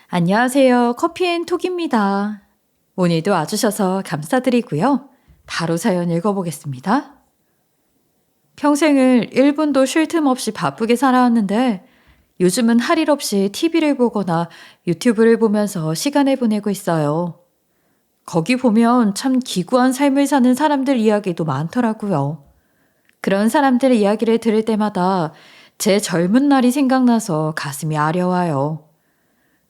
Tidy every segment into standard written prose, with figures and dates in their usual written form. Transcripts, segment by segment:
안녕하세요. 커피앤톡입니다. 오늘도 와주셔서 감사드리고요. 바로 사연 읽어보겠습니다. 평생을 1분도 쉴 틈 없이 바쁘게 살아왔는데 요즘은 할 일 없이 TV를 보거나 유튜브를 보면서 시간을 보내고 있어요. 거기 보면 참 기구한 삶을 사는 사람들 이야기도 많더라고요. 그런 사람들 이야기를 들을 때마다 제 젊은 날이 생각나서 가슴이 아려와요.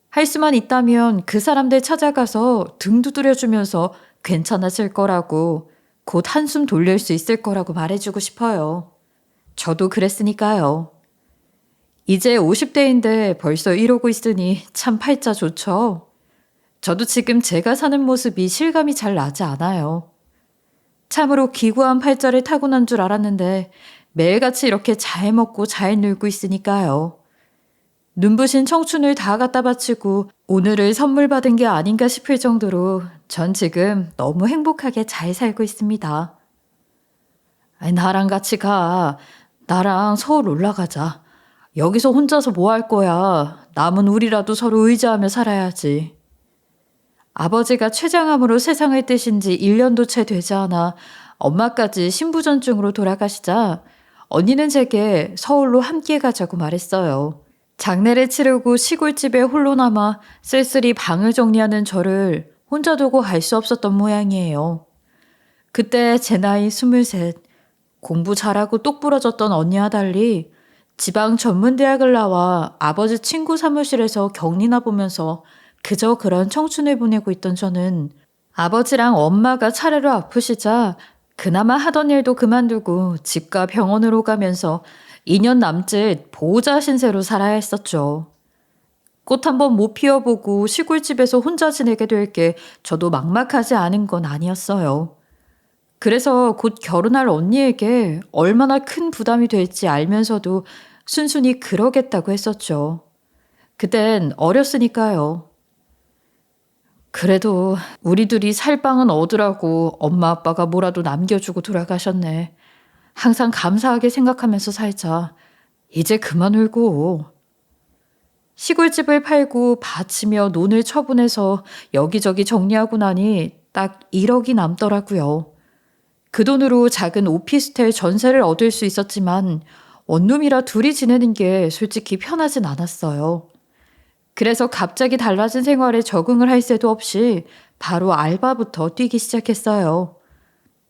할 수만 있다면 그 사람들 찾아가서 등 두드려주면서 괜찮아질 거라고, 곧 한숨 돌릴 수 있을 거라고 말해주고 싶어요. 저도 그랬으니까요. 이제 50대인데 벌써 이러고 있으니 참 팔자 좋죠. 저도 지금 제가 사는 모습이 실감이 잘 나지 않아요. 참으로 기구한 팔자를 타고난 줄 알았는데 매일같이 이렇게 잘 먹고 잘 놀고 있으니까요. 눈부신 청춘을 다 갖다 바치고 오늘을 선물 받은 게 아닌가 싶을 정도로 전 지금 너무 행복하게 잘 살고 있습니다. 아니, 나랑 같이 가. 나랑 서울 올라가자. 여기서 혼자서 뭐 할 거야. 남은 우리라도 서로 의지하며 살아야지. 아버지가 췌장암으로 세상을 뜨신 지 1년도 채 되지 않아 엄마까지 신부전증으로 돌아가시자 언니는 제게 서울로 함께 가자고 말했어요. 장례를 치르고 시골집에 홀로 남아 쓸쓸히 방을 정리하는 저를 혼자 두고 갈 수 없었던 모양이에요. 그때 제 나이 23, 공부 잘하고 똑부러졌던 언니와 달리 지방 전문대학을 나와 아버지 친구 사무실에서 격리나 보면서 그저 그런 청춘을 보내고 있던 저는 아버지랑 엄마가 차례로 아프시자 그나마 하던 일도 그만두고 집과 병원으로 가면서 2년 남짓 보호자 신세로 살아야 했었죠. 꽃 한 번 못 피워보고 시골집에서 혼자 지내게 될 게 저도 막막하지 않은 건 아니었어요. 그래서 곧 결혼할 언니에게 얼마나 큰 부담이 될지 알면서도 순순히 그러겠다고 했었죠. 그땐 어렸으니까요. 그래도 우리 둘이 살 방은 얻으라고 엄마 아빠가 뭐라도 남겨주고 돌아가셨네. 항상 감사하게 생각하면서 살자. 이제 그만 울고. 시골집을 팔고 밭이며 논을 처분해서 여기저기 정리하고 나니 딱 1억이 남더라고요. 그 돈으로 작은 오피스텔 전세를 얻을 수 있었지만 원룸이라 둘이 지내는 게 솔직히 편하진 않았어요. 그래서 갑자기 달라진 생활에 적응을 할 새도 없이 바로 알바부터 뛰기 시작했어요.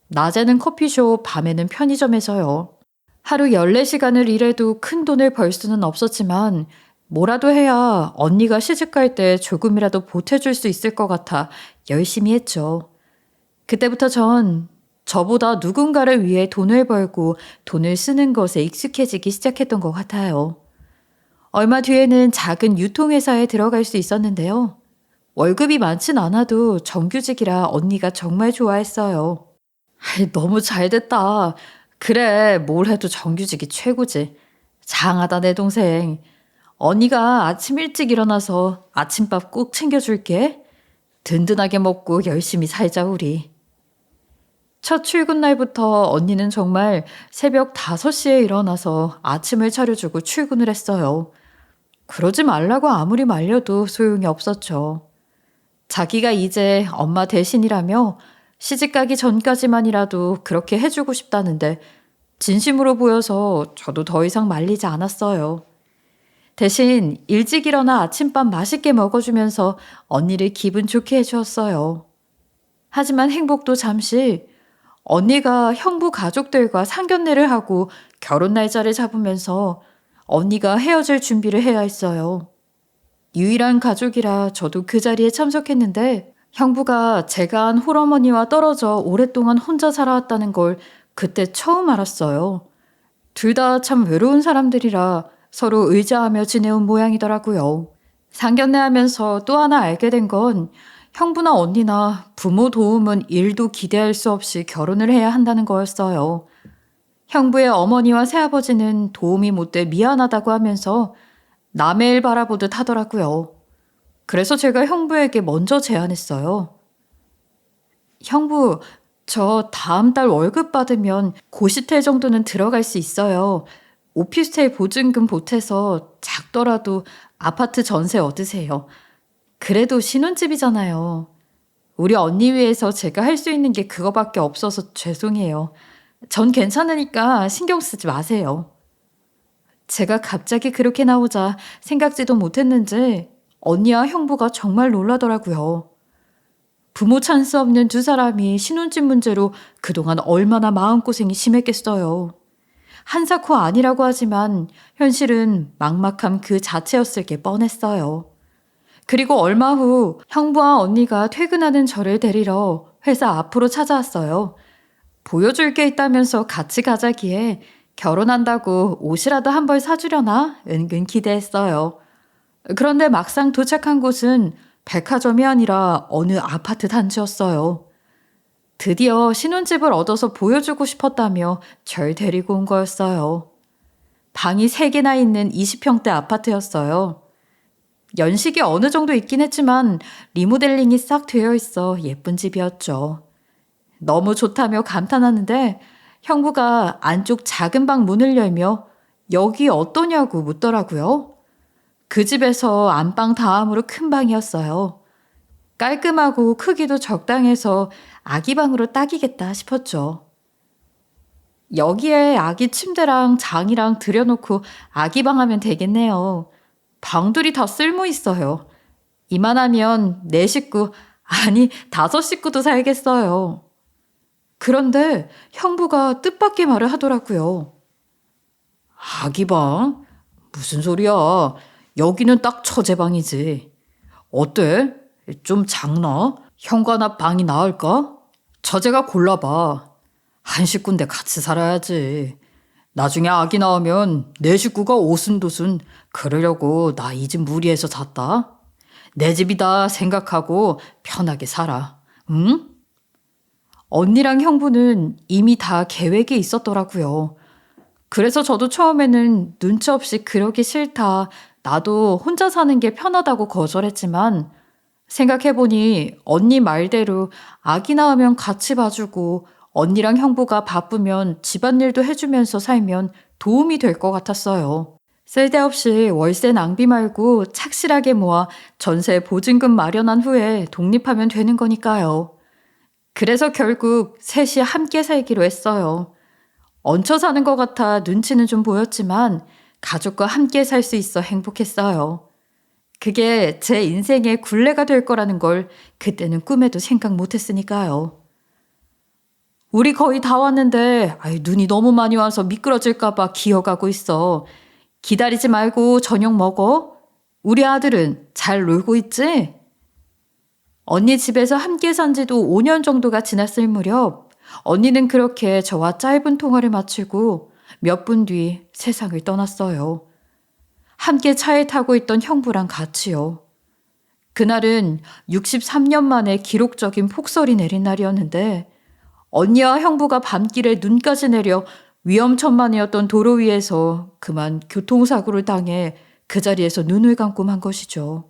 낮에는 커피숍, 밤에는 편의점에서요. 하루 14시간을 일해도 큰 돈을 벌 수는 없었지만 뭐라도 해야 언니가 시집갈 때 조금이라도 보태줄 수 있을 것 같아 열심히 했죠. 그때부터 전 저보다 누군가를 위해 돈을 벌고 돈을 쓰는 것에 익숙해지기 시작했던 것 같아요. 얼마 뒤에는 작은 유통회사에 들어갈 수 있었는데요. 월급이 많진 않아도 정규직이라 언니가 정말 좋아했어요. 너무 잘 됐다. 그래, 뭘 해도 정규직이 최고지. 장하다, 내 동생. 언니가 아침 일찍 일어나서 아침밥 꼭 챙겨줄게. 든든하게 먹고 열심히 살자, 우리. 첫 출근 날부터 언니는 정말 새벽 5시에 일어나서 아침을 차려주고 출근을 했어요. 그러지 말라고 아무리 말려도 소용이 없었죠. 자기가 이제 엄마 대신이라며 시집가기 전까지만이라도 그렇게 해주고 싶다는데 진심으로 보여서 저도 더 이상 말리지 않았어요. 대신 일찍 일어나 아침밥 맛있게 먹어주면서 언니를 기분 좋게 해주었어요. 하지만 행복도 잠시 언니가 형부 가족들과 상견례를 하고 결혼 날짜를 잡으면서 언니가 헤어질 준비를 해야 했어요. 유일한 가족이라 저도 그 자리에 참석했는데 형부가 제가 한 홀어머니와 떨어져 오랫동안 혼자 살아왔다는 걸 그때 처음 알았어요. 둘 다 참 외로운 사람들이라 서로 의지하며 지내온 모양이더라고요. 상견례하면서 또 하나 알게 된 건 형부나 언니나 부모 도움은 일도 기대할 수 없이 결혼을 해야 한다는 거였어요. 형부의 어머니와 새아버지는 도움이 못 돼 미안하다고 하면서 남의 일 바라보듯 하더라고요. 그래서 제가 형부에게 먼저 제안했어요. 형부, 저 다음 달 월급 받으면 고시텔 정도는 들어갈 수 있어요. 오피스텔 보증금 보태서 작더라도 아파트 전세 얻으세요. 그래도 신혼집이잖아요. 우리 언니 위해서 제가 할 수 있는 게 그거밖에 없어서 죄송해요. 전 괜찮으니까 신경 쓰지 마세요. 제가 갑자기 그렇게 나오자 생각지도 못했는지 언니와 형부가 정말 놀라더라고요. 부모 찬스 없는 두 사람이 신혼집 문제로 그동안 얼마나 마음고생이 심했겠어요. 한사코 아니라고 하지만 현실은 막막함 그 자체였을 게 뻔했어요. 그리고 얼마 후 형부와 언니가 퇴근하는 저를 데리러 회사 앞으로 찾아왔어요. 보여줄 게 있다면서 같이 가자기에 결혼한다고 옷이라도 한 벌 사주려나 은근 기대했어요. 그런데 막상 도착한 곳은 백화점이 아니라 어느 아파트 단지였어요. 드디어 신혼집을 얻어서 보여주고 싶었다며 절 데리고 온 거였어요. 방이 3개나 있는 20평대 아파트였어요. 연식이 어느 정도 있긴 했지만 리모델링이 싹 되어 있어 예쁜 집이었죠. 너무 좋다며 감탄하는데 형부가 안쪽 작은 방 문을 열며 여기 어떠냐고 묻더라고요. 그 집에서 안방 다음으로 큰 방이었어요. 깔끔하고 크기도 적당해서 아기 방으로 딱이겠다 싶었죠. 여기에 아기 침대랑 장이랑 들여놓고 아기 방 하면 되겠네요. 방들이 다 쓸모 있어요. 이만하면 4식구, 아니 5식구도 살겠어요. 그런데 형부가 뜻밖의 말을 하더라고요. 아기 방? 무슨 소리야. 여기는 딱 처제방이지. 어때? 좀 작나? 형과 나 방이 나을까? 처제가 골라봐. 한 식구인데 같이 살아야지. 나중에 아기 나오면 4식구가 오순도순 그러려고 나 이 집 무리해서 잤다. 내 집이다 생각하고 편하게 살아. 응? 언니랑 형부는 이미 다 계획이 있었더라고요. 그래서 저도 처음에는 눈치 없이 그러기 싫다. 나도 혼자 사는 게 편하다고 거절했지만 생각해보니 언니 말대로 아기 낳으면 같이 봐주고 언니랑 형부가 바쁘면 집안일도 해주면서 살면 도움이 될 것 같았어요. 쓸데없이 월세 낭비 말고 착실하게 모아 전세 보증금 마련한 후에 독립하면 되는 거니까요. 그래서 결국 셋이 함께 살기로 했어요. 얹혀 사는 것 같아 눈치는 좀 보였지만 가족과 함께 살 수 있어 행복했어요. 그게 제 인생의 굴레가 될 거라는 걸 그때는 꿈에도 생각 못했으니까요. 우리 거의 다 왔는데 눈이 너무 많이 와서 미끄러질까 봐 기어가고 있어. 기다리지 말고 저녁 먹어. 우리 아들은 잘 놀고 있지? 언니 집에서 함께 산 지도 5년 정도가 지났을 무렵 언니는 그렇게 저와 짧은 통화를 마치고 몇 분 뒤 세상을 떠났어요. 함께 차에 타고 있던 형부랑 같이요. 그날은 63년 만에 기록적인 폭설이 내린 날이었는데 언니와 형부가 밤길에 눈까지 내려 위험천만이었던 도로 위에서 그만 교통사고를 당해 그 자리에서 눈을 감고 만 것이죠.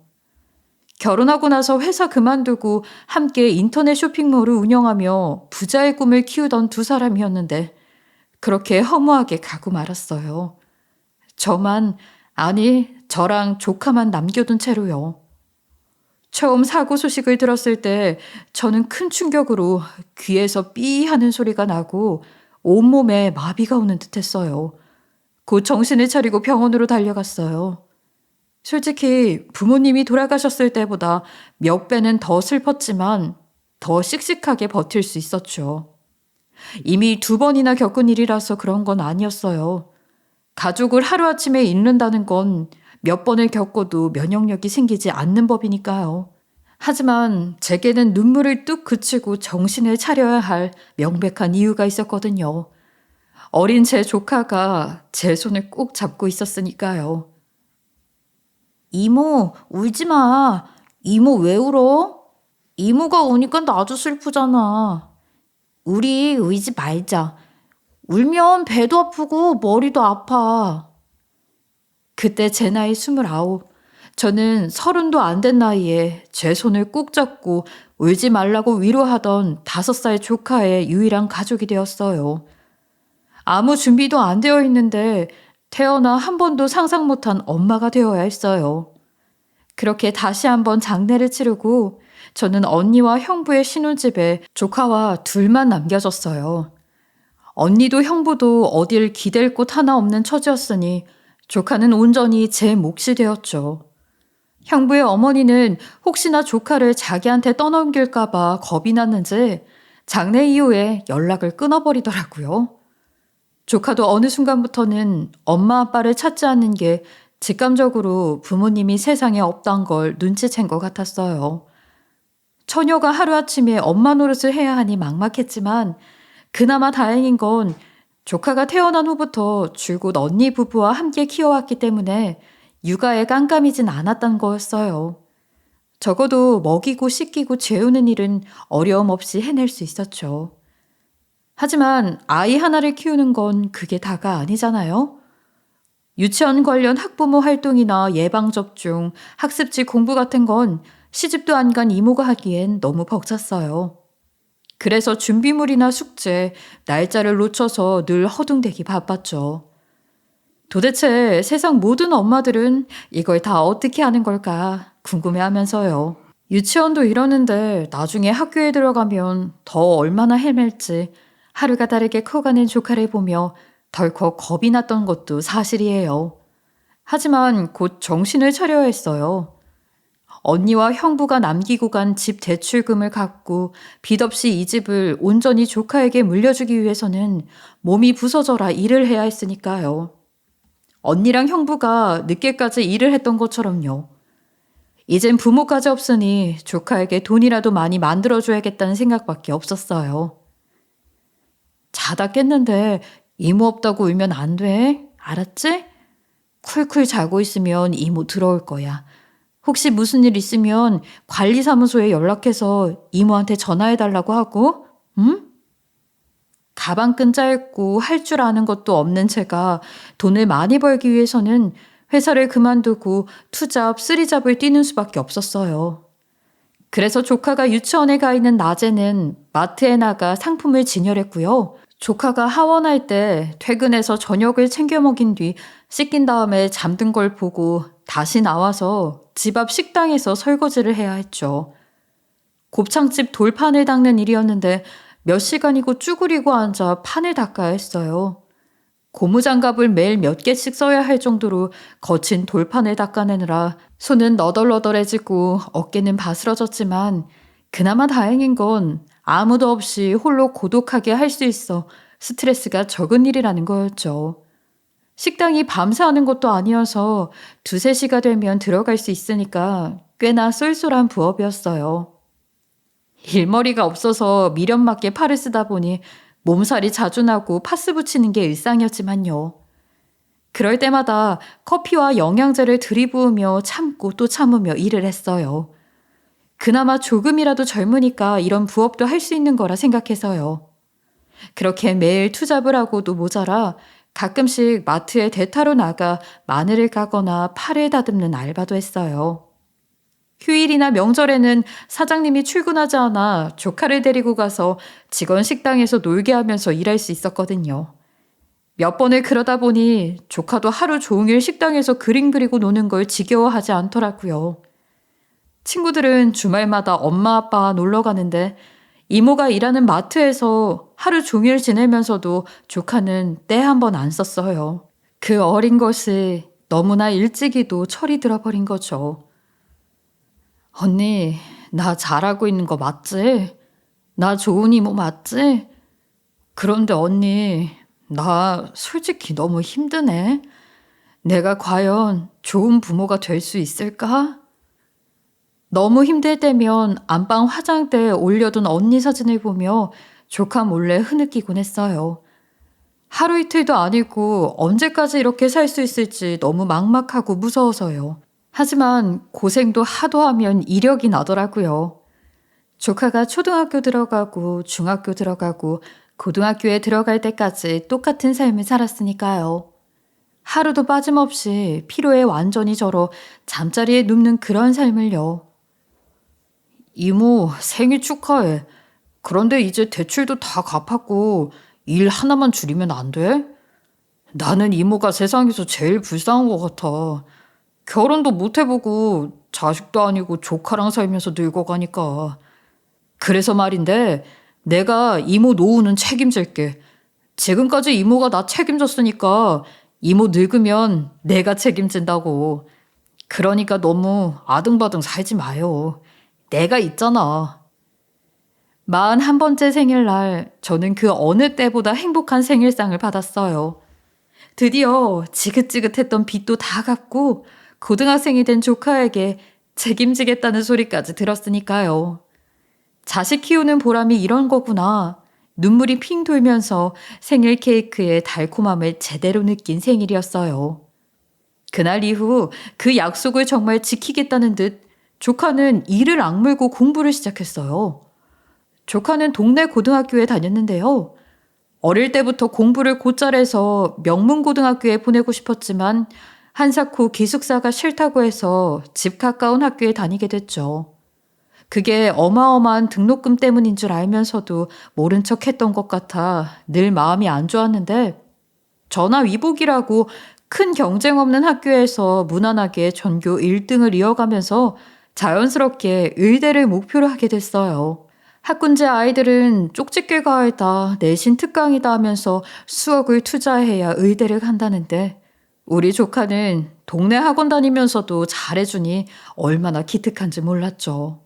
결혼하고 나서 회사 그만두고 함께 인터넷 쇼핑몰을 운영하며 부자의 꿈을 키우던 두 사람이었는데 그렇게 허무하게 가고 말았어요. 저랑 조카만 남겨둔 채로요. 처음 사고 소식을 들었을 때 저는 큰 충격으로 귀에서 삐 하는 소리가 나고 온몸에 마비가 오는 듯 했어요. 곧 정신을 차리고 병원으로 달려갔어요. 솔직히 부모님이 돌아가셨을 때보다 몇 배는 더 슬펐지만 더 씩씩하게 버틸 수 있었죠. 이미 2번이나 겪은 일이라서 그런 건 아니었어요. 가족을 하루아침에 잃는다는 건 몇 번을 겪어도 면역력이 생기지 않는 법이니까요. 하지만 제게는 눈물을 뚝 그치고 정신을 차려야 할 명백한 이유가 있었거든요. 어린 제 조카가 제 손을 꼭 잡고 있었으니까요. 이모, 울지 마. 이모 왜 울어? 이모가 우니까 나도 슬프잖아. 우리 울지 말자. 울면 배도 아프고 머리도 아파. 그때 제 나이 29. 저는 30도 안 된 나이에 제 손을 꼭 잡고 울지 말라고 위로하던 5살 조카의 유일한 가족이 되었어요. 아무 준비도 안 되어 있는데 태어나 한 번도 상상 못한 엄마가 되어야 했어요. 그렇게 다시 한번 장례를 치르고 저는 언니와 형부의 신혼집에 조카와 둘만 남겨졌어요. 언니도 형부도 어딜 기댈 곳 하나 없는 처지였으니 조카는 온전히 제 몫이 되었죠. 형부의 어머니는 혹시나 조카를 자기한테 떠넘길까 봐 겁이 났는지 장례 이후에 연락을 끊어버리더라고요. 조카도 어느 순간부터는 엄마 아빠를 찾지 않는 게 직감적으로 부모님이 세상에 없단 걸 눈치챈 것 같았어요. 처녀가 하루아침에 엄마 노릇을 해야 하니 막막했지만 그나마 다행인 건 조카가 태어난 후부터 줄곧 언니 부부와 함께 키워왔기 때문에 육아에 깜깜이진 않았던 거였어요. 적어도 먹이고 씻기고 재우는 일은 어려움 없이 해낼 수 있었죠. 하지만 아이 하나를 키우는 건 그게 다가 아니잖아요. 유치원 관련 학부모 활동이나 예방접종, 학습지 공부 같은 건 시집도 안 간 이모가 하기엔 너무 벅찼어요. 그래서 준비물이나 숙제, 날짜를 놓쳐서 늘 허둥대기 바빴죠. 도대체 세상 모든 엄마들은 이걸 다 어떻게 하는 걸까 궁금해하면서요. 유치원도 이러는데 나중에 학교에 들어가면 더 얼마나 헤맬지 하루가 다르게 커가는 조카를 보며 덜컥 겁이 났던 것도 사실이에요. 하지만 곧 정신을 차려야 했어요. 언니와 형부가 남기고 간 집 대출금을 갚고 빚 없이 이 집을 온전히 조카에게 물려주기 위해서는 몸이 부서져라 일을 해야 했으니까요. 언니랑 형부가 늦게까지 일을 했던 것처럼요. 이젠 부모까지 없으니 조카에게 돈이라도 많이 만들어줘야겠다는 생각밖에 없었어요. 자다 깼는데 이모 없다고 울면 안 돼. 알았지? 쿨쿨 자고 있으면 이모 들어올 거야. 혹시 무슨 일 있으면 관리사무소에 연락해서 이모한테 전화해달라고 하고, 응? 가방끈 짧고 할 줄 아는 것도 없는 제가 돈을 많이 벌기 위해서는 회사를 그만두고 투잡, 쓰리잡을 뛰는 수밖에 없었어요. 그래서 조카가 유치원에 가 있는 낮에는 마트에 나가 상품을 진열했고요. 조카가 하원할 때 퇴근해서 저녁을 챙겨 먹인 뒤 씻긴 다음에 잠든 걸 보고 다시 나와서 집 앞 식당에서 설거지를 해야 했죠. 곱창집 돌판을 닦는 일이었는데 몇 시간이고 쭈그리고 앉아 판을 닦아야 했어요. 고무장갑을 매일 몇 개씩 써야 할 정도로 거친 돌판을 닦아내느라 손은 너덜너덜해지고 어깨는 바스러졌지만 그나마 다행인 건 아무도 없이 홀로 고독하게 할 수 있어 스트레스가 적은 일이라는 거였죠. 식당이 밤새 하는 것도 아니어서 2-3시가 되면 들어갈 수 있으니까 꽤나 쏠쏠한 부업이었어요. 일머리가 없어서 미련맞게 팔을 쓰다 보니 몸살이 자주 나고 파스 붙이는 게 일상이었지만요. 그럴 때마다 커피와 영양제를 들이부으며 참고 또 참으며 일을 했어요. 그나마 조금이라도 젊으니까 이런 부업도 할 수 있는 거라 생각해서요. 그렇게 매일 투잡을 하고도 모자라 가끔씩 마트에 대타로 나가 마늘을 까거나 파를 다듬는 알바도 했어요. 휴일이나 명절에는 사장님이 출근하지 않아 조카를 데리고 가서 직원 식당에서 놀게 하면서 일할 수 있었거든요. 몇 번을 그러다 보니 조카도 하루 종일 식당에서 그림 그리고 노는 걸 지겨워하지 않더라고요. 친구들은 주말마다 엄마 아빠 놀러 가는데 이모가 일하는 마트에서 하루 종일 지내면서도 조카는 때 한 번 안 썼어요. 그 어린 것이 너무나 일찍이도 철이 들어버린 거죠. 언니, 나 잘하고 있는 거 맞지? 나 좋은 이모 맞지? 그런데 언니, 나 솔직히 너무 힘드네. 내가 과연 좋은 부모가 될 수 있을까? 너무 힘들 때면 안방 화장대에 올려둔 언니 사진을 보며 조카 몰래 흐느끼곤 했어요. 하루 이틀도 아니고 언제까지 이렇게 살 수 있을지 너무 막막하고 무서워서요. 하지만 고생도 하도 하면 이력이 나더라고요. 조카가 초등학교 들어가고 중학교 들어가고 고등학교에 들어갈 때까지 똑같은 삶을 살았으니까요. 하루도 빠짐없이 피로에 완전히 절어 잠자리에 눕는 그런 삶을요. 이모 생일 축하해. 그런데 이제 대출도 다 갚았고 일 하나만 줄이면 안 돼? 나는 이모가 세상에서 제일 불쌍한 것 같아. 결혼도 못 해보고 자식도 아니고 조카랑 살면서 늙어가니까. 그래서 말인데 내가 이모 노후는 책임질게. 지금까지 이모가 나 책임졌으니까 이모 늙으면 내가 책임진다고. 그러니까 너무 아등바등 살지 마요. 내가 있잖아. 41번째 생일날 저는 그 어느 때보다 행복한 생일상을 받았어요. 드디어 지긋지긋했던 빚도 다 갚고 고등학생이 된 조카에게 책임지겠다는 소리까지 들었으니까요. 자식 키우는 보람이 이런 거구나. 눈물이 핑 돌면서 생일 케이크의 달콤함을 제대로 느낀 생일이었어요. 그날 이후 그 약속을 정말 지키겠다는 듯 조카는 이를 악물고 공부를 시작했어요. 조카는 동네 고등학교에 다녔는데요. 어릴 때부터 공부를 곧잘 해서 명문고등학교에 보내고 싶었지만 한사코 기숙사가 싫다고 해서 집 가까운 학교에 다니게 됐죠. 그게 어마어마한 등록금 때문인 줄 알면서도 모른 척 했던 것 같아 늘 마음이 안 좋았는데 전화 위복이라고 큰 경쟁 없는 학교에서 무난하게 전교 1등을 이어가면서 자연스럽게 의대를 목표로 하게 됐어요. 학군제 아이들은 쪽집게 과외다, 내신 특강이다 하면서 수억을 투자해야 의대를 간다는데 우리 조카는 동네 학원 다니면서도 잘해주니 얼마나 기특한지 몰랐죠.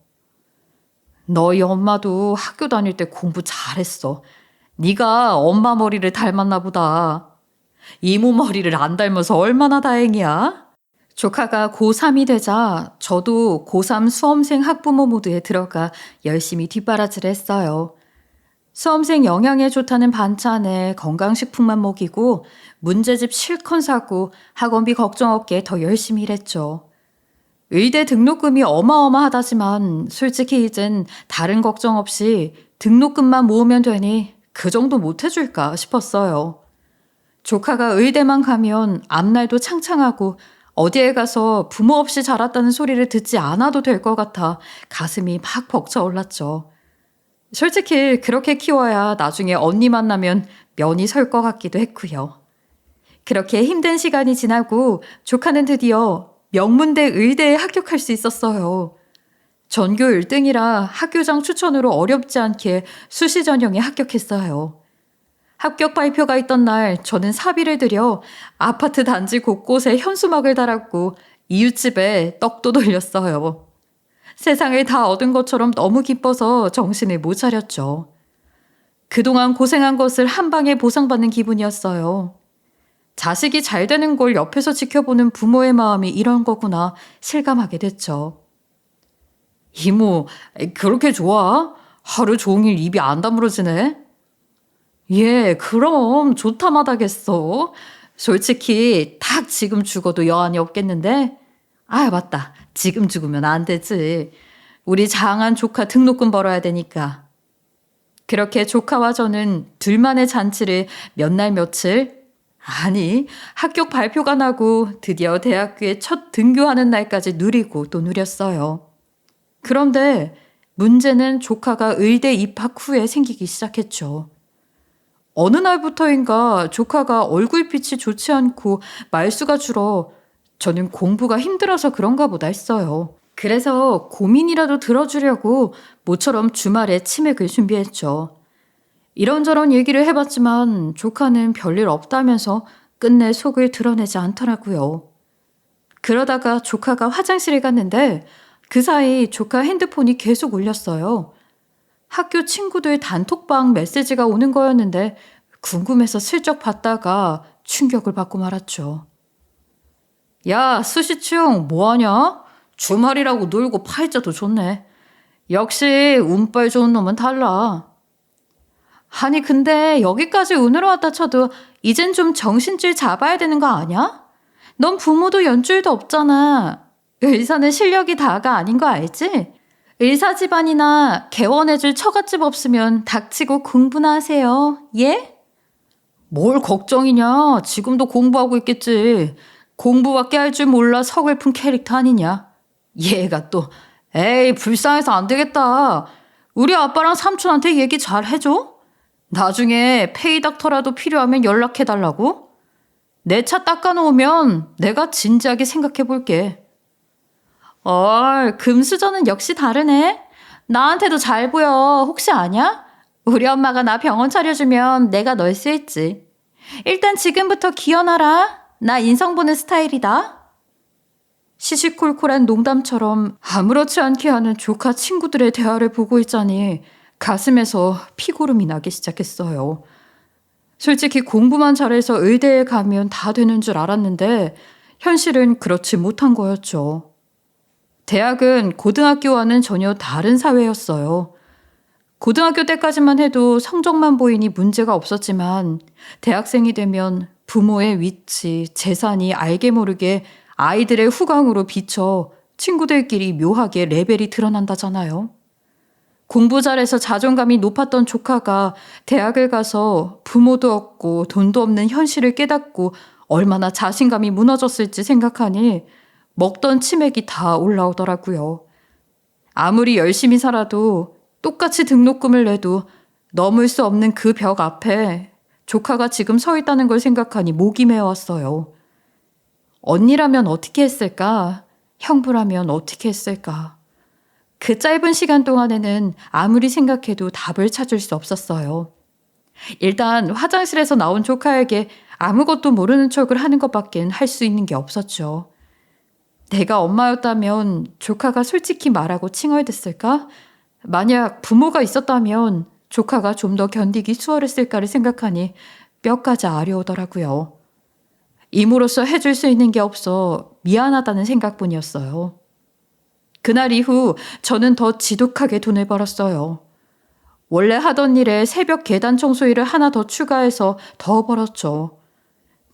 너희 엄마도 학교 다닐 때 공부 잘했어. 네가 엄마 머리를 닮았나 보다. 이모 머리를 안 닮아서 얼마나 다행이야. 조카가 고3이 되자 저도 고3 수험생 학부모 모드에 들어가 열심히 뒷바라지를 했어요. 수험생 영양에 좋다는 반찬에 건강식품만 먹이고 문제집 실컷 사고 학원비 걱정 없게 더 열심히 일했죠. 의대 등록금이 어마어마하다지만 솔직히 이젠 다른 걱정 없이 등록금만 모으면 되니 그 정도 못 해줄까 싶었어요. 조카가 의대만 가면 앞날도 창창하고 어디에 가서 부모 없이 자랐다는 소리를 듣지 않아도 될 것 같아 가슴이 팍 벅차올랐죠. 솔직히 그렇게 키워야 나중에 언니 만나면 면이 설 것 같기도 했고요. 그렇게 힘든 시간이 지나고 조카는 드디어 명문대 의대에 합격할 수 있었어요. 전교 1등이라 학교장 추천으로 어렵지 않게 수시 전형에 합격했어요. 합격 발표가 있던 날 저는 사비를 들여 아파트 단지 곳곳에 현수막을 달았고 이웃집에 떡도 돌렸어요. 세상을 다 얻은 것처럼 너무 기뻐서 정신을 못 차렸죠. 그동안 고생한 것을 한 방에 보상받는 기분이었어요. 자식이 잘 되는 걸 옆에서 지켜보는 부모의 마음이 이런 거구나 실감하게 됐죠. 이모, 그렇게 좋아? 하루 종일 입이 안 다물어지네? 예, 그럼 좋다 마다겠어. 솔직히 딱 지금 죽어도 여한이 없겠는데? 아, 맞다. 지금 죽으면 안 되지. 우리 장한 조카 등록금 벌어야 되니까. 그렇게 조카와 저는 둘만의 잔치를 몇 날 며칠, 아니, 합격 발표가 나고 드디어 대학교에 첫 등교하는 날까지 누리고 또 누렸어요. 그런데 문제는 조카가 의대 입학 후에 생기기 시작했죠. 어느 날부터인가 조카가 얼굴빛이 좋지 않고 말수가 줄어 저는 공부가 힘들어서 그런가 보다 했어요. 그래서 고민이라도 들어주려고 모처럼 주말에 치맥을 준비했죠. 이런저런 얘기를 해봤지만 조카는 별일 없다면서 끝내 속을 드러내지 않더라고요. 그러다가 조카가 화장실에 갔는데 그 사이 조카 핸드폰이 계속 울렸어요. 학교 친구들 단톡방 메시지가 오는 거였는데 궁금해서 슬쩍 봤다가 충격을 받고 말았죠. 야, 수시충 뭐하냐? 주말이라고 놀고 팔자도 좋네. 역시 운빨 좋은 놈은 달라. 아니 근데 여기까지 운으로 왔다 쳐도 이젠 좀 정신줄 잡아야 되는 거 아니야? 넌 부모도 연줄도 없잖아. 의사는 실력이 다가 아닌 거 알지? 의사 집안이나 개원해줄 처갓집 없으면 닥치고 공부나 하세요. 예? 뭘 걱정이냐. 지금도 공부하고 있겠지. 공부밖에 할 줄 몰라 서글픈 캐릭터 아니냐. 얘가 또 에이 불쌍해서 안 되겠다. 우리 아빠랑 삼촌한테 얘기 잘 해줘. 나중에 페이닥터라도 필요하면 연락해달라고. 내 차 닦아놓으면 내가 진지하게 생각해볼게. 금수저는 역시 다르네. 나한테도 잘 보여. 혹시 아냐? 우리 엄마가 나 병원 차려주면 내가 널 수 있지. 일단 지금부터 기어나라. 나 인성 보는 스타일이다. 시시콜콜한 농담처럼 아무렇지 않게 하는 조카 친구들의 대화를 보고 있자니 가슴에서 피고름이 나기 시작했어요. 솔직히 공부만 잘해서 의대에 가면 다 되는 줄 알았는데 현실은 그렇지 못한 거였죠. 대학은 고등학교와는 전혀 다른 사회였어요. 고등학교 때까지만 해도 성적만 보이니 문제가 없었지만 대학생이 되면 부모의 위치, 재산이 알게 모르게 아이들의 후광으로 비쳐 친구들끼리 묘하게 레벨이 드러난다잖아요. 공부 잘해서 자존감이 높았던 조카가 대학을 가서 부모도 없고 돈도 없는 현실을 깨닫고 얼마나 자신감이 무너졌을지 생각하니 먹던 치맥이 다 올라오더라고요. 아무리 열심히 살아도 똑같이 등록금을 내도 넘을 수 없는 그 벽 앞에 조카가 지금 서 있다는 걸 생각하니 목이 메어왔어요. 언니라면 어떻게 했을까? 형부라면 어떻게 했을까? 그 짧은 시간 동안에는 아무리 생각해도 답을 찾을 수 없었어요. 일단 화장실에서 나온 조카에게 아무것도 모르는 척을 하는 것밖엔 할 수 있는 게 없었죠. 내가 엄마였다면 조카가 솔직히 말하고 칭얼댔을까? 만약 부모가 있었다면 조카가 좀 더 견디기 수월했을까를 생각하니 뼈까지 아려오더라고요. 이모로서 해줄 수 있는 게 없어 미안하다는 생각뿐이었어요. 그날 이후 저는 더 지독하게 돈을 벌었어요. 원래 하던 일에 새벽 계단 청소 일을 하나 더 추가해서 더 벌었죠.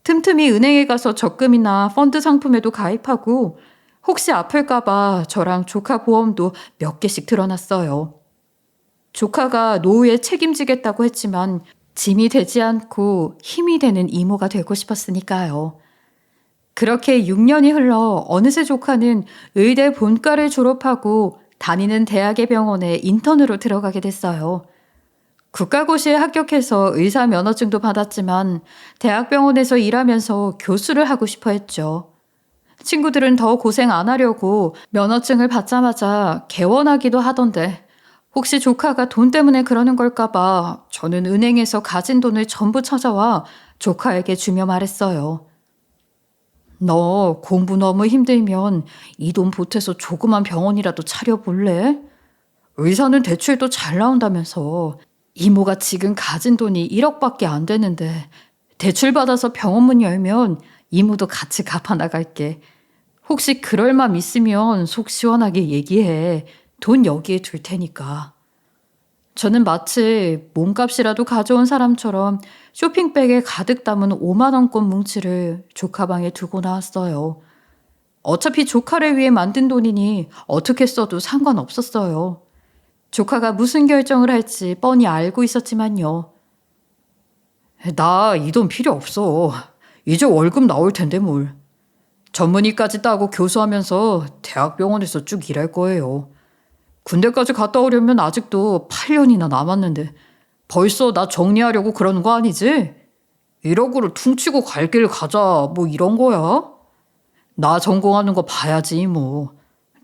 틈틈이 은행에 가서 적금이나 펀드 상품에도 가입하고 혹시 아플까봐 저랑 조카 보험도 몇 개씩 들어놨어요. 조카가 노후에 책임지겠다고 했지만 짐이 되지 않고 힘이 되는 이모가 되고 싶었으니까요. 그렇게 6년이 흘러 어느새 조카는 의대 본과를 졸업하고 다니는 대학의 병원에 인턴으로 들어가게 됐어요. 국가고시에 합격해서 의사 면허증도 받았지만 대학병원에서 일하면서 교수를 하고 싶어 했죠. 친구들은 더 고생 안 하려고 면허증을 받자마자 개원하기도 하던데 혹시 조카가 돈 때문에 그러는 걸까봐 저는 은행에서 가진 돈을 전부 찾아와 조카에게 주며 말했어요. 너 공부 너무 힘들면 이 돈 보태서 조그만 병원이라도 차려볼래? 의사는 대출도 잘 나온다면서 이모가 지금 가진 돈이 1억밖에 안 되는데 대출 받아서 병원 문 열면 이모도 같이 갚아 나갈게. 혹시 그럴 맘 있으면 속 시원하게 얘기해. 돈 여기에 둘 테니까. 저는 마치 몸값이라도 가져온 사람처럼 쇼핑백에 가득 담은 5만 원권 뭉치를 조카 방에 두고 나왔어요. 어차피 조카를 위해 만든 돈이니 어떻게 써도 상관없었어요. 조카가 무슨 결정을 할지 뻔히 알고 있었지만요. 나 이 돈 필요 없어. 이제 월급 나올 텐데 뭘. 전문의까지 따고 교수하면서 대학병원에서 쭉 일할 거예요. 군대까지 갔다 오려면 아직도 8년이나 남았는데 벌써 나 정리하려고 그러는 거 아니지? 1억으로 퉁치고 갈 길 가자 뭐 이런 거야? 나 전공하는 거 봐야지 뭐.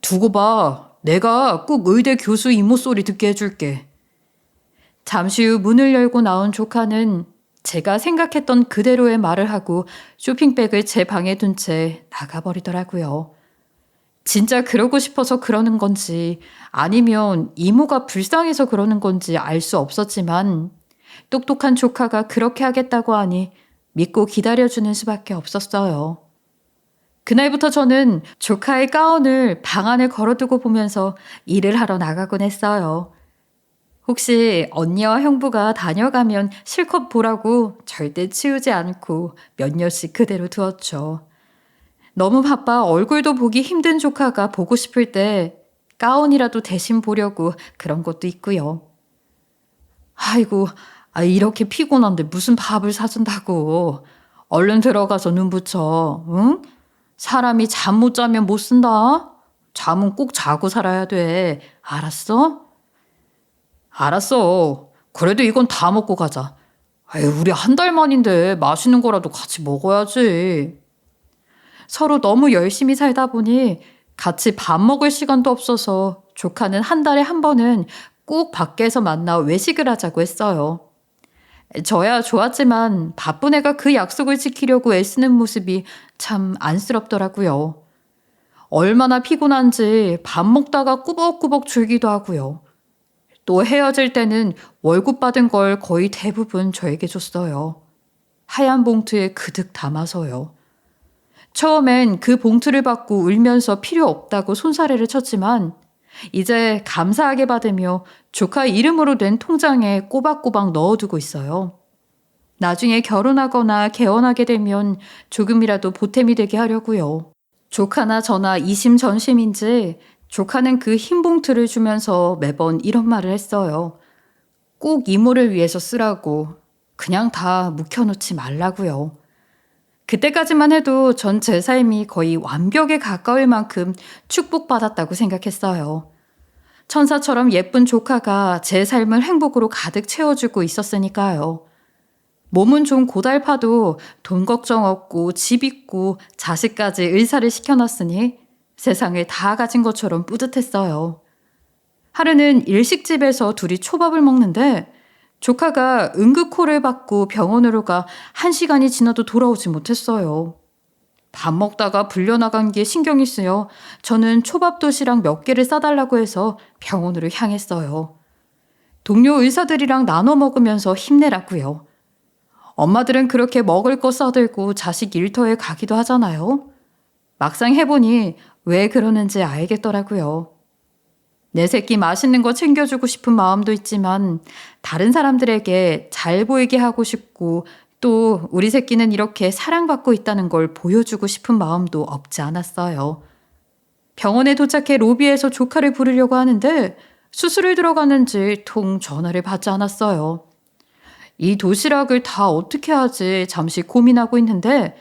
두고 봐. 내가 꼭 의대 교수 이모 소리 듣게 해줄게. 잠시 후 문을 열고 나온 조카는 제가 생각했던 그대로의 말을 하고 쇼핑백을 제 방에 둔 채 나가버리더라고요. 진짜 그러고 싶어서 그러는 건지 아니면 이모가 불쌍해서 그러는 건지 알 수 없었지만 똑똑한 조카가 그렇게 하겠다고 하니 믿고 기다려주는 수밖에 없었어요. 그날부터 저는 조카의 가운을 방 안에 걸어두고 보면서 일을 하러 나가곤 했어요. 혹시 언니와 형부가 다녀가면 실컷 보라고 절대 치우지 않고 몇 년씩 그대로 두었죠. 너무 바빠 얼굴도 보기 힘든 조카가 보고 싶을 때 가운이라도 대신 보려고 그런 것도 있고요. 아이고, 이렇게 피곤한데 무슨 밥을 사준다고. 얼른 들어가서 눈 붙여, 응? 사람이 잠 못 자면 못 쓴다. 잠은 꼭 자고 살아야 돼. 알았어? 알았어. 그래도 이건 다 먹고 가자. 우리 한 달 만인데 맛있는 거라도 같이 먹어야지. 서로 너무 열심히 살다 보니 같이 밥 먹을 시간도 없어서 조카는 한 달에 한 번은 꼭 밖에서 만나 외식을 하자고 했어요. 저야 좋았지만 바쁜 애가 그 약속을 지키려고 애쓰는 모습이 참 안쓰럽더라고요. 얼마나 피곤한지 밥 먹다가 꾸벅꾸벅 졸기도 하고요. 또 헤어질 때는 월급 받은 걸 거의 대부분 저에게 줬어요. 하얀 봉투에 그득 담아서요. 처음엔 그 봉투를 받고 울면서 필요 없다고 손사래를 쳤지만 이제 감사하게 받으며 조카 이름으로 된 통장에 꼬박꼬박 넣어두고 있어요. 나중에 결혼하거나 개원하게 되면 조금이라도 보탬이 되게 하려고요. 조카나 저나 이심전심인지 조카는 그 흰 봉투를 주면서 매번 이런 말을 했어요. 꼭 이모를 위해서 쓰라고. 그냥 다 묵혀놓지 말라고요. 그때까지만 해도 전 제 삶이 거의 완벽에 가까울 만큼 축복받았다고 생각했어요. 천사처럼 예쁜 조카가 제 삶을 행복으로 가득 채워주고 있었으니까요. 몸은 좀 고달파도 돈 걱정 없고 집 있고 자식까지 의사를 시켜놨으니 세상을 다 가진 것처럼 뿌듯했어요. 하루는 일식집에서 둘이 초밥을 먹는데 조카가 응급콜을 받고 병원으로 가 1시간이 지나도 돌아오지 못했어요. 밥 먹다가 불려나간 게 신경이 쓰여 저는 초밥 도시락 몇 개를 싸달라고 해서 병원으로 향했어요. 동료 의사들이랑 나눠 먹으면서 힘내라고요. 엄마들은 그렇게 먹을 거 싸들고 자식 일터에 가기도 하잖아요. 막상 해보니 왜 그러는지 알겠더라고요. 내 새끼 맛있는 거 챙겨주고 싶은 마음도 있지만 다른 사람들에게 잘 보이게 하고 싶고 또 우리 새끼는 이렇게 사랑받고 있다는 걸 보여주고 싶은 마음도 없지 않았어요. 병원에 도착해 로비에서 조카를 부르려고 하는데 수술을 들어가는지 통 전화를 받지 않았어요. 이 도시락을 다 어떻게 하지 잠시 고민하고 있는데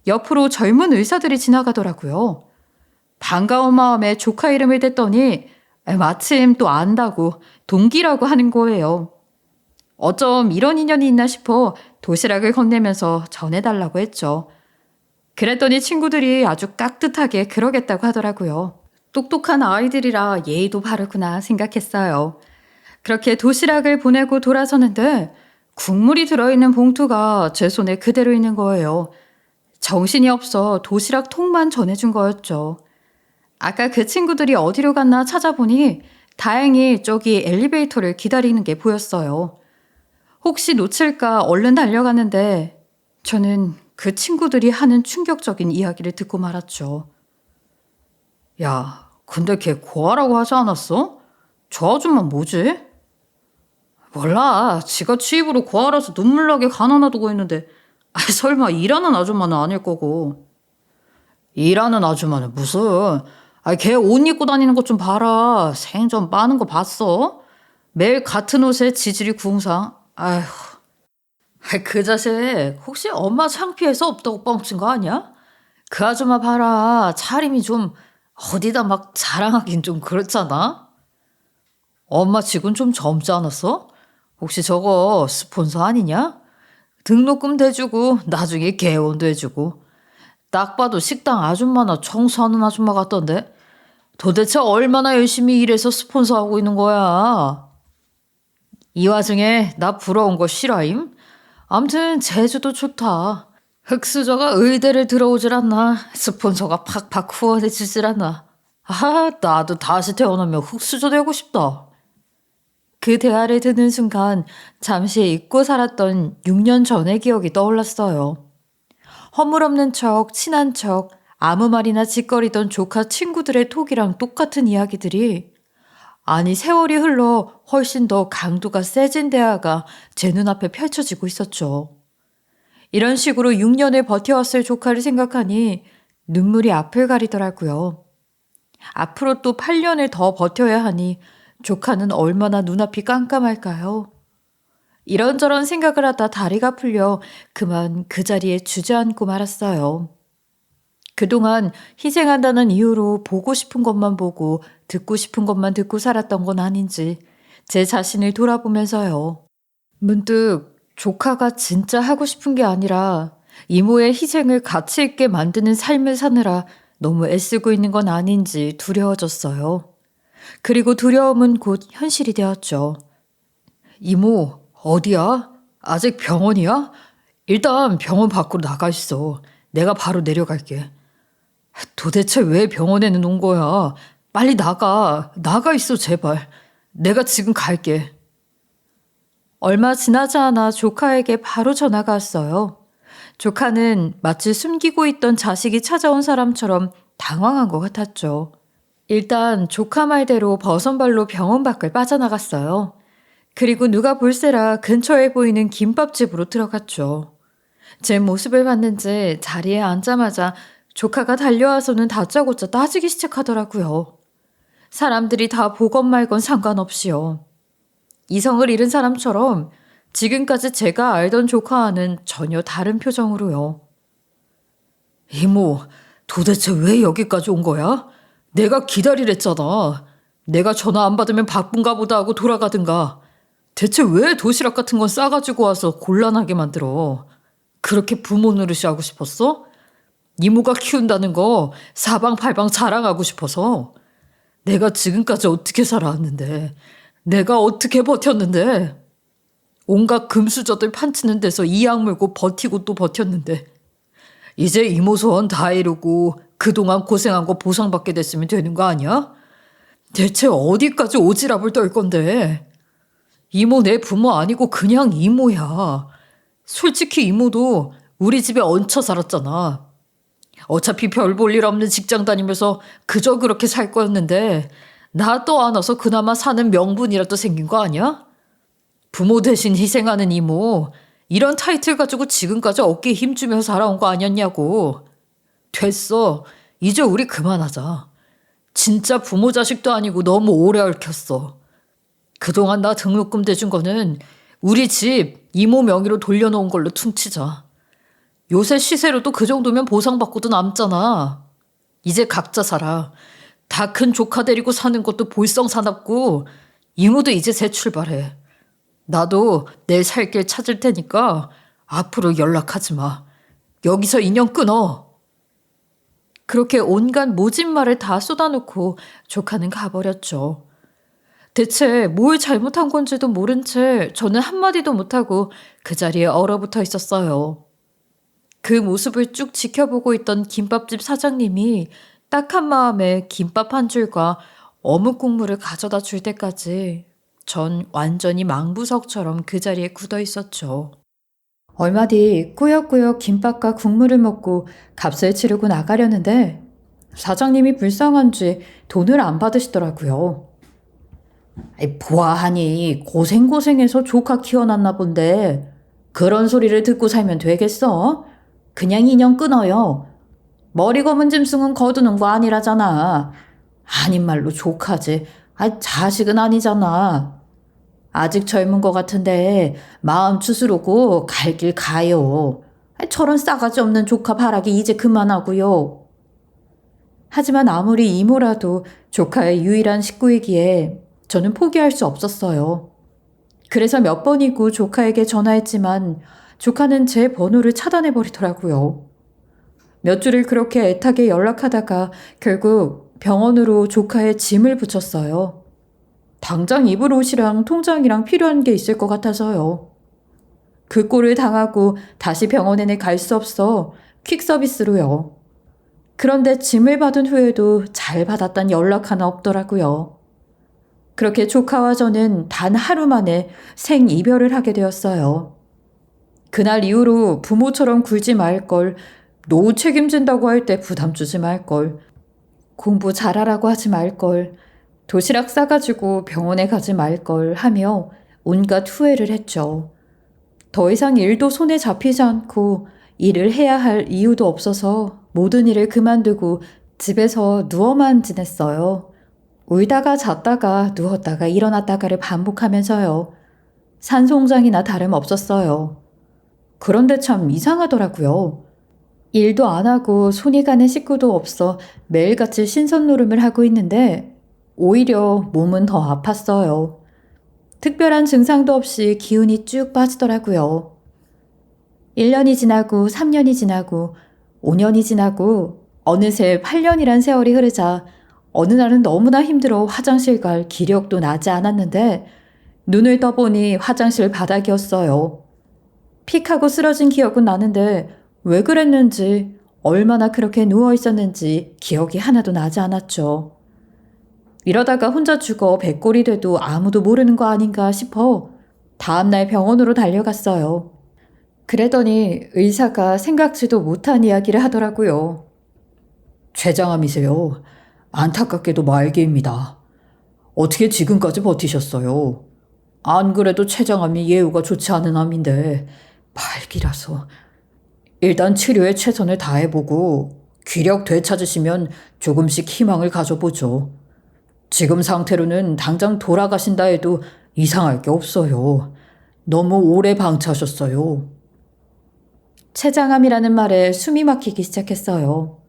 옆으로 젊은 의사들이 지나가더라고요. 반가운 마음에 조카 이름을 댔더니 마침 또 안다고 동기라고 하는 거예요. 어쩜 이런 인연이 있나 싶어 도시락을 건네면서 전해달라고 했죠. 그랬더니 친구들이 아주 깍듯하게 그러겠다고 하더라고요. 똑똑한 아이들이라 예의도 바르구나 생각했어요. 그렇게 도시락을 보내고 돌아서는데 국물이 들어있는 봉투가 제 손에 그대로 있는 거예요. 정신이 없어 도시락 통만 전해준 거였죠. 아까 그 친구들이 어디로 갔나 찾아보니 다행히 저기 엘리베이터를 기다리는 게 보였어요. 혹시 놓칠까 얼른 달려가는데 저는 그 친구들이 하는 충격적인 이야기를 듣고 말았죠. 야, 근데 걔 고아라고 하지 않았어? 저 아줌마 뭐지? 몰라. 지가 취입으로 고아라서 눈물 나게 가난하다고 했는데 설마 일하는 아줌마는 아닐 거고. 일하는 아줌마는 무슨... 걔 옷 입고 다니는 것 좀 봐라. 생전 빠는 거 봤어? 매일 같은 옷에 지질이 궁상. 아휴. 그 자식 혹시 엄마 창피해서 없다고 뻥친 거 아니야? 그 아줌마 봐라. 차림이 좀 어디다 막 자랑하긴 좀 그렇잖아? 엄마 지금 좀 젊지 않았어? 혹시 저거 스폰서 아니냐? 등록금 대주고 나중에 개원도 해주고. 딱 봐도 식당 아줌마나 청소하는 아줌마 같던데? 도대체 얼마나 열심히 일해서 스폰서하고 있는 거야? 이 와중에 나 부러운 거 싫어임? 암튼 제주도 좋다. 흑수저가 의대를 들어오질 않나. 스폰서가 팍팍 후원해주질 않나. 나도 다시 태어나면 흑수저 되고 싶다. 그 대화를 듣는 순간 잠시 잊고 살았던 6년 전의 기억이 떠올랐어요. 허물없는 척, 친한 척, 아무 말이나 짓거리던 조카 친구들의 톡이랑 똑같은 이야기들이 아니 세월이 흘러 훨씬 더 강도가 세진 대화가 제 눈앞에 펼쳐지고 있었죠. 이런 식으로 6년을 버텨왔을 조카를 생각하니 눈물이 앞을 가리더라고요. 앞으로 또 8년을 더 버텨야 하니 조카는 얼마나 눈앞이 깜깜할까요? 이런저런 생각을 하다 다리가 풀려 그만 그 자리에 주저앉고 말았어요. 그동안 희생한다는 이유로 보고 싶은 것만 보고 듣고 싶은 것만 듣고 살았던 건 아닌지 제 자신을 돌아보면서요. 문득 조카가 진짜 하고 싶은 게 아니라 이모의 희생을 가치 있게 만드는 삶을 사느라 너무 애쓰고 있는 건 아닌지 두려워졌어요. 그리고 두려움은 곧 현실이 되었죠. 이모, 어디야? 아직 병원이야? 일단 병원 밖으로 나가 있어. 내가 바로 내려갈게. 도대체 왜 병원에는 온 거야? 빨리 나가. 나가 있어, 제발. 내가 지금 갈게. 얼마 지나지 않아 조카에게 바로 전화가 왔어요. 조카는 마치 숨기고 있던 자식이 찾아온 사람처럼 당황한 것 같았죠. 일단 조카 말대로 버선발로 병원 밖을 빠져나갔어요. 그리고 누가 볼세라 근처에 보이는 김밥집으로 들어갔죠. 제 모습을 봤는지 자리에 앉자마자 조카가 달려와서는 다짜고짜 따지기 시작하더라고요. 사람들이 다 보건 말건 상관없이요. 이성을 잃은 사람처럼 지금까지 제가 알던 조카와는 전혀 다른 표정으로요. 이모, 도대체 왜 여기까지 온 거야? 내가 기다리랬잖아. 내가 전화 안 받으면 바쁜가 보다 하고 돌아가든가. 대체 왜 도시락 같은 건 싸가지고 와서 곤란하게 만들어? 그렇게 부모 노릇이 하고 싶었어? 이모가 키운다는 거 사방팔방 자랑하고 싶어서. 내가 지금까지 어떻게 살아왔는데, 내가 어떻게 버텼는데, 온갖 금수저들 판치는 데서 이악 물고 버티고 또 버텼는데, 이제 이모 소원 다 이루고 그동안 고생한 거 보상받게 됐으면 되는 거 아니야? 대체 어디까지 오지랖을 떨 건데? 이모 내 부모 아니고 그냥 이모야. 솔직히 이모도 우리 집에 얹혀 살았잖아. 어차피 별 볼 일 없는 직장 다니면서 그저 그렇게 살 거였는데 나 떠안아서 그나마 사는 명분이라도 생긴 거 아니야? 부모 대신 희생하는 이모, 이런 타이틀 가지고 지금까지 어깨에 힘주며 살아온 거 아니었냐고. 됐어. 이제 우리 그만하자. 진짜 부모 자식도 아니고 너무 오래 얽혔어. 그동안 나 등록금 대준 거는 우리 집 이모 명의로 돌려놓은 걸로 퉁치자. 요새 시세로도 그 정도면 보상받고도 남잖아. 이제 각자 살아. 다 큰 조카 데리고 사는 것도 볼썽사납고 이모도 이제 새 출발해. 나도 내 살 길 찾을 테니까 앞으로 연락하지 마. 여기서 인연 끊어. 그렇게 온갖 모진 말을 다 쏟아놓고 조카는 가버렸죠. 대체 뭘 잘못한 건지도 모른 채 저는 한마디도 못하고 그 자리에 얼어붙어 있었어요. 그 모습을 쭉 지켜보고 있던 김밥집 사장님이 딱한 마음에 김밥 한 줄과 어묵 국물을 가져다 줄 때까지 전 완전히 망부석처럼 그 자리에 굳어 있었죠. 얼마 뒤 꾸역꾸역 김밥과 국물을 먹고 값을 치르고 나가려는데 사장님이 불쌍한지 돈을 안 받으시더라고요. 보아하니 고생고생해서 조카 키워놨나 본데 그런 소리를 듣고 살면 되겠어? 그냥 인연 끊어요. 머리 검은 짐승은 거두는 거 아니라잖아. 아닌 말로 조카지. 자식은 아니잖아. 아직 젊은 것 같은데 마음 추스르고 갈 길 가요. 저런 싸가지 없는 조카 바라기 이제 그만하고요. 하지만 아무리 이모라도 조카의 유일한 식구이기에 저는 포기할 수 없었어요. 그래서 몇 번이고 조카에게 전화했지만 조카는 제 번호를 차단해버리더라고요. 몇 주를 그렇게 애타게 연락하다가 결국 병원으로 조카의 짐을 붙였어요. 당장 입을 옷이랑 통장이랑 필요한 게 있을 것 같아서요. 그 꼴을 당하고 다시 병원에는 갈 수 없어 퀵 서비스로요. 그런데 짐을 받은 후에도 잘 받았단 연락 하나 없더라고요. 그렇게 조카와 저는 단 하루 만에 생이별을 하게 되었어요. 그날 이후로 부모처럼 굴지 말걸, 노후 책임진다고 할 때 부담 주지 말걸, 공부 잘하라고 하지 말걸, 도시락 싸가지고 병원에 가지 말걸 하며 온갖 후회를 했죠. 더 이상 일도 손에 잡히지 않고 일을 해야 할 이유도 없어서 모든 일을 그만두고 집에서 누워만 지냈어요. 울다가 잤다가 누웠다가 일어났다가를 반복하면서요. 산송장이나 다름없었어요. 그런데 참 이상하더라고요. 일도 안 하고 손이 가는 식구도 없어 매일같이 신선놀음을 하고 있는데 오히려 몸은 더 아팠어요. 특별한 증상도 없이 기운이 쭉 빠지더라고요. 1년이 지나고 3년이 지나고 5년이 지나고 어느새 8년이란 세월이 흐르자 어느 날은 너무나 힘들어 화장실 갈 기력도 나지 않았는데 눈을 떠보니 화장실 바닥이었어요. 픽하고 쓰러진 기억은 나는데 왜 그랬는지 얼마나 그렇게 누워 있었는지 기억이 하나도 나지 않았죠. 이러다가 혼자 죽어 백골이 돼도 아무도 모르는 거 아닌가 싶어 다음날 병원으로 달려갔어요. 그랬더니 의사가 생각지도 못한 이야기를 하더라고요. 췌장암이세요. 안타깝게도 말기입니다. 어떻게 지금까지 버티셨어요? 안 그래도 췌장암이 예후가 좋지 않은 암인데 말기라서. 일단 치료에 최선을 다해보고 귀력 되찾으시면 조금씩 희망을 가져보죠. 지금 상태로는 당장 돌아가신다 해도 이상할 게 없어요. 너무 오래 방치하셨어요. 췌장암이라는 말에 숨이 막히기 시작했어요.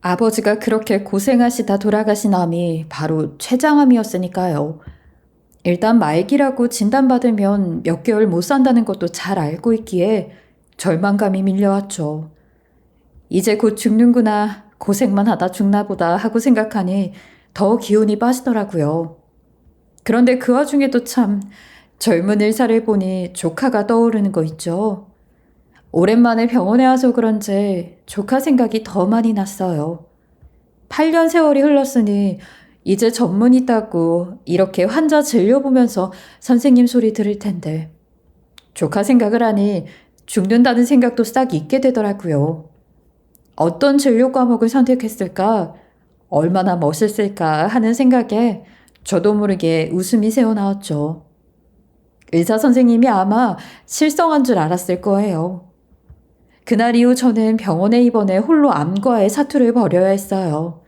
아버지가 그렇게 고생하시다 돌아가신 암이 바로 췌장암이었으니까요. 일단 말기라고 진단받으면 몇 개월 못 산다는 것도 잘 알고 있기에 절망감이 밀려왔죠. 이제 곧 죽는구나, 고생만 하다 죽나 보다 하고 생각하니 더 기운이 빠지더라고요. 그런데 그 와중에도 참 젊은 의사를 보니 조카가 떠오르는 거 있죠. 오랜만에 병원에 와서 그런지 조카 생각이 더 많이 났어요. 8년 세월이 흘렀으니 이제 전문의 따고 이렇게 환자 진료보면서 선생님 소리 들을 텐데 조카 생각을 하니 죽는다는 생각도 싹 잊게 되더라고요. 어떤 진료 과목을 선택했을까? 얼마나 멋있을까 하는 생각에 저도 모르게 웃음이 새어나왔죠. 의사 선생님이 아마 실성한 줄 알았을 거예요. 그날 이후 저는 병원에 입원해 홀로 암과의 사투를 벌여야 했어요.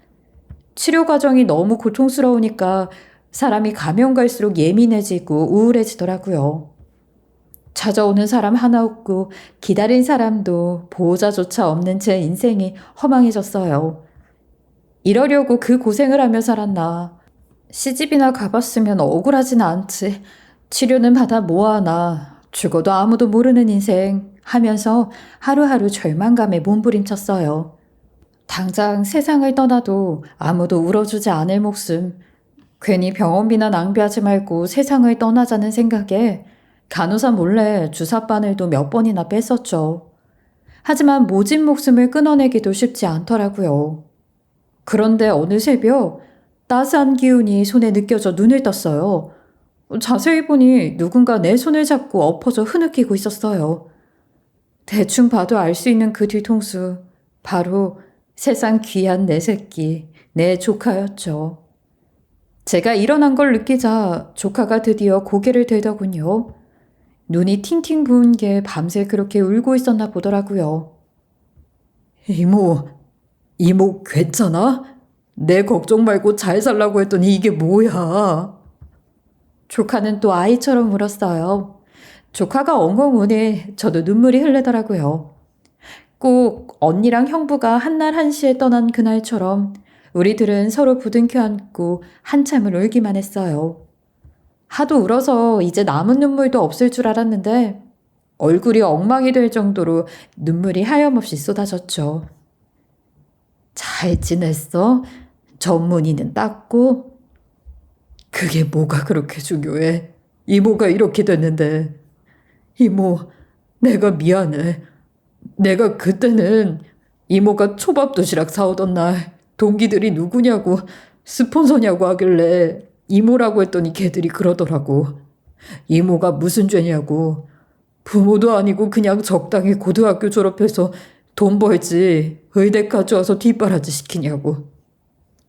치료 과정이 너무 고통스러우니까 사람이 가면 갈수록 예민해지고 우울해지더라고요. 찾아오는 사람 하나 없고 기다린 사람도 보호자조차 없는 제 인생이 허망해졌어요. 이러려고 그 고생을 하며 살았나. 시집이나 가봤으면 억울하진 않지. 치료는 받아 뭐하나. 죽어도 아무도 모르는 인생 하면서 하루하루 절망감에 몸부림쳤어요. 당장 세상을 떠나도 아무도 울어주지 않을 목숨. 괜히 병원비나 낭비하지 말고 세상을 떠나자는 생각에 간호사 몰래 주사바늘도 몇 번이나 뺐었죠. 하지만 모진 목숨을 끊어내기도 쉽지 않더라고요. 그런데 어느 새벽 따스한 기운이 손에 느껴져 눈을 떴어요. 자세히 보니 누군가 내 손을 잡고 엎어져 흐느끼고 있었어요. 대충 봐도 알 수 있는 그 뒤통수, 바로 세상 귀한 내 새끼, 내 조카였죠. 제가 일어난 걸 느끼자 조카가 드디어 고개를 들더군요. 눈이 팅팅 부은 게 밤새 그렇게 울고 있었나 보더라고요. 이모 괜찮아? 내 걱정 말고 잘 살라고 했더니 이게 뭐야? 조카는 또 아이처럼 울었어요. 조카가 엉엉 우니 저도 눈물이 흐르더라고요. 꼭 언니랑 형부가 한날 한시에 떠난 그날처럼 우리들은 서로 부둥켜 안고 한참을 울기만 했어요. 하도 울어서 이제 남은 눈물도 없을 줄 알았는데 얼굴이 엉망이 될 정도로 눈물이 하염없이 쏟아졌죠. 잘 지냈어? 전문의는 땄고? 그게 뭐가 그렇게 중요해? 이모가 이렇게 됐는데. 이모, 내가 미안해. 내가 그때는 이모가 초밥 도시락 사오던 날 동기들이 누구냐고 스폰서냐고 하길래 이모라고 했더니 걔들이 그러더라고. 이모가 무슨 죄냐고. 부모도 아니고 그냥 적당히 고등학교 졸업해서 돈 벌지 의대까지 와서 뒷바라지 시키냐고.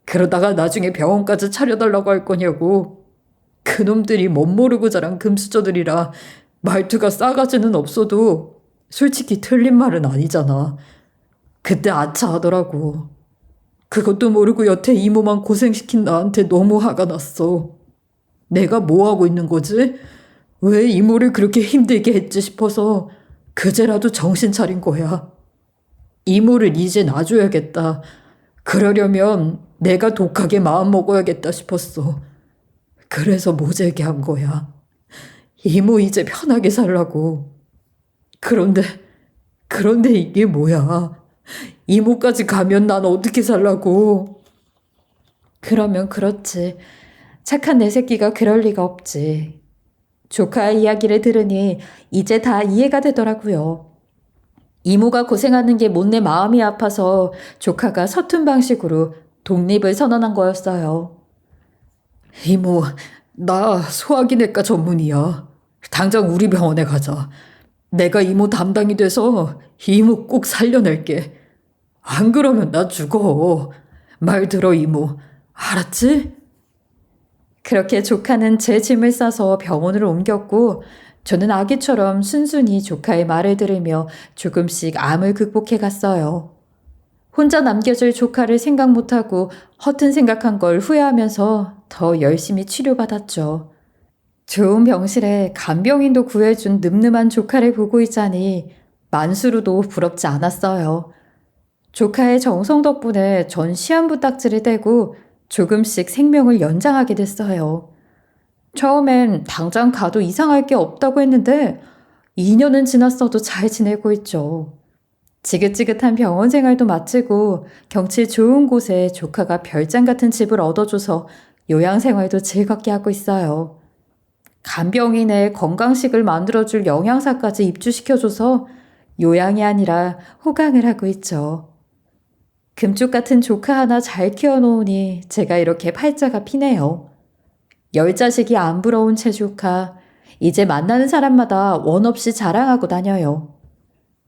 그러다가 나중에 병원까지 차려달라고 할 거냐고. 그놈들이 멋 모르고 자란 금수저들이라 말투가 싸가지는 없어도 솔직히 틀린 말은 아니잖아. 그때 아차 하더라고. 그것도 모르고 여태 이모만 고생시킨 나한테 너무 화가 났어. 내가 뭐 하고 있는 거지? 왜 이모를 그렇게 힘들게 했지 싶어서 그제라도 정신 차린 거야. 이모를 이제 놔줘야겠다. 그러려면 내가 독하게 마음 먹어야겠다 싶었어. 그래서 모질게 한 거야. 이모 이제 편하게 살라고. 그런데 이게 뭐야. 이모까지 가면 난 어떻게 살라고. 그러면 그렇지. 착한 내 새끼가 그럴 리가 없지. 조카의 이야기를 들으니 이제 다 이해가 되더라고요. 이모가 고생하는 게 못내 마음이 아파서 조카가 서툰 방식으로 독립을 선언한 거였어요. 이모, 나 소화기내과 전문이야. 당장 우리 병원에 가자. 내가 이모 담당이 돼서 이모 꼭 살려낼게. 안 그러면 나 죽어. 말 들어, 이모. 알았지? 그렇게 조카는 제 짐을 싸서 병원으로 옮겼고 저는 아기처럼 순순히 조카의 말을 들으며 조금씩 암을 극복해 갔어요. 혼자 남겨질 조카를 생각 못하고 허튼 생각한 걸 후회하면서 더 열심히 치료받았죠. 좋은 병실에 간병인도 구해준 늠름한 조카를 보고 있자니 만수르도 부럽지 않았어요. 조카의 정성 덕분에 전 시한부 딱지를 떼고 조금씩 생명을 연장하게 됐어요. 처음엔 당장 가도 이상할 게 없다고 했는데 2년은 지났어도 잘 지내고 있죠. 지긋지긋한 병원 생활도 마치고 경치 좋은 곳에 조카가 별장 같은 집을 얻어줘서 요양 생활도 즐겁게 하고 있어요. 간병인의 건강식을 만들어줄 영양사까지 입주시켜줘서 요양이 아니라 호강을 하고 있죠. 금쪽 같은 조카 하나 잘 키워놓으니 제가 이렇게 팔자가 피네요. 10자식이 안 부러운 제 조카, 이제 만나는 사람마다 원 없이 자랑하고 다녀요.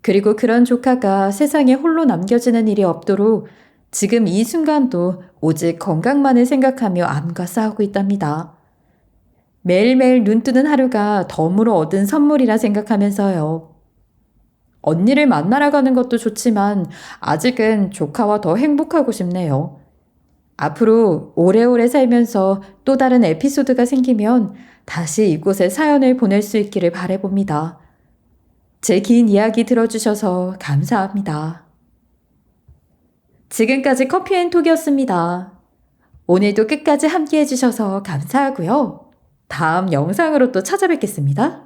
그리고 그런 조카가 세상에 홀로 남겨지는 일이 없도록 지금 이 순간도 오직 건강만을 생각하며 암과 싸우고 있답니다. 매일매일 눈뜨는 하루가 덤으로 얻은 선물이라 생각하면서요. 언니를 만나러 가는 것도 좋지만 아직은 조카와 더 행복하고 싶네요. 앞으로 오래오래 살면서 또 다른 에피소드가 생기면 다시 이곳에 사연을 보낼 수 있기를 바라봅니다. 제 긴 이야기 들어주셔서 감사합니다. 지금까지 커피앤톡이었습니다. 오늘도 끝까지 함께 해주셔서 감사하고요. 다음 영상으로 또 찾아뵙겠습니다.